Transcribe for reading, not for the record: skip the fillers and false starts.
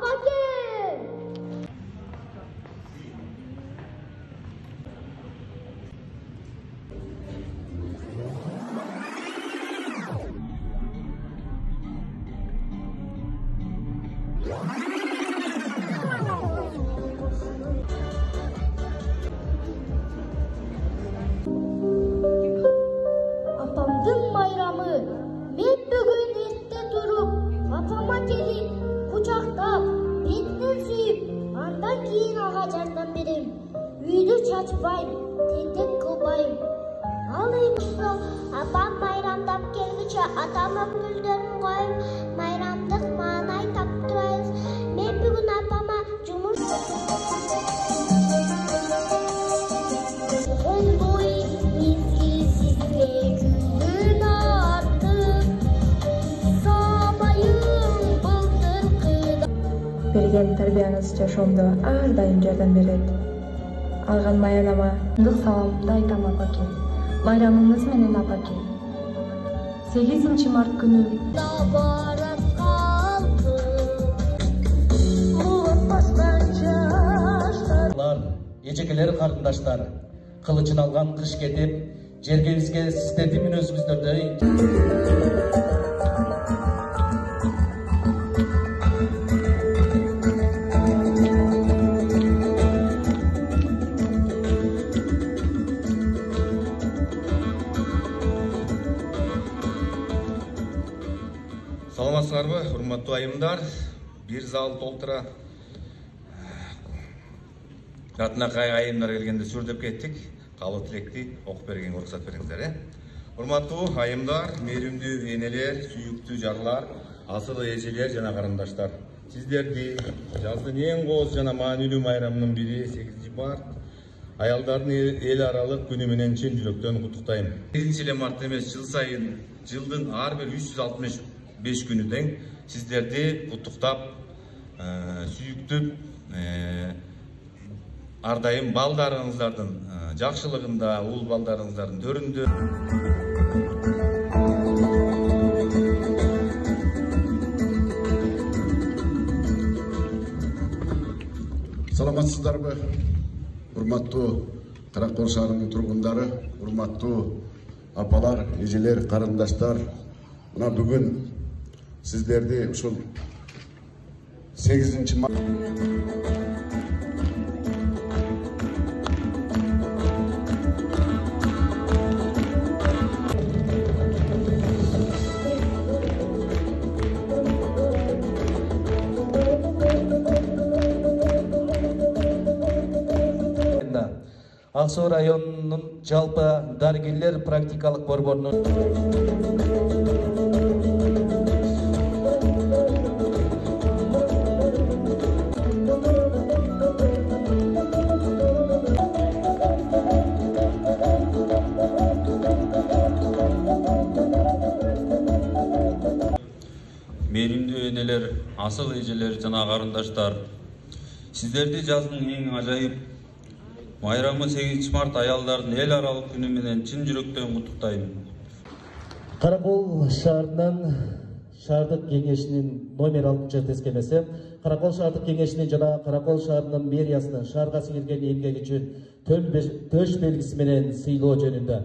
Апакем! Апамдын майрамы. Мен бүгүн эрте туруп, апама келип, кучактап, бетинен сүйүп, андан кийин ага жардам берем. Үйдү чачпайм, тентек кылбайм. Ал эми апам майрамдап келгиче атама гүлдөрүн коюп, майрамдык маанай таптырабыз. Мен бүгүн апама жумуш берген тарбияңыз жашоомдо ар дайым жардам берет. Алган маянама ындык саламымды айтам апаке. Майрамыңыз менен апаке. 8 март күнү эжекелер карындаштар, кылычын алган кыш кетип, жергебизге сиздердин мүнөзүңүздөрдөй Саламатсыздарбы, урматтуу айымдар? Бир зал толтура. Ратынакай айымдар келгенде сүрдөп кеттик. Калуу тилекти окуп бергенге уруксат бериңиздер, Урматтуу айымдар, мээримдүү энелер, сүйүктүү жарлар, асыл эжелер жана карындаштар. Сиздерди жаздын эң кооз жана маанилүү майрамынын бири 8 март аялдардын эл аралык күнү менен чын жүрөктөн куттуктайм. 8 март эмес, жыл сайын жылдын ар бир 365 күнү тең сиздерди куттуктап, сүйүктүп, ар дайым балдарыңыздардын жакшылыгында, уул балдарыңыздардын төрүндө. Саламатсыздарбы, урматтуу Каракол шаарынын тургундары, урматтуу апалар, эжелер, карындаштар. Мына бүгүн сиздерди ушул 8 март Ак Суу районунун жалпы дарыгерлер практикалык борборунун Мээримдүү энелер, асыл эжелер жана карындаштар, сиздерди жаздын эң ажайып майрамы 8 март аялдардын эл аралык күнү менен чын жүрөктөн куттуктайм. Каракол шаарынын шаардык кеңешинин номер 6 тескемеси Каракол шаардык кеңешинин жана Каракол шаарынын мэриясынын шаарга сиңирген эмгеги үчүн төш белгиси менен сыйлоо жөнүндө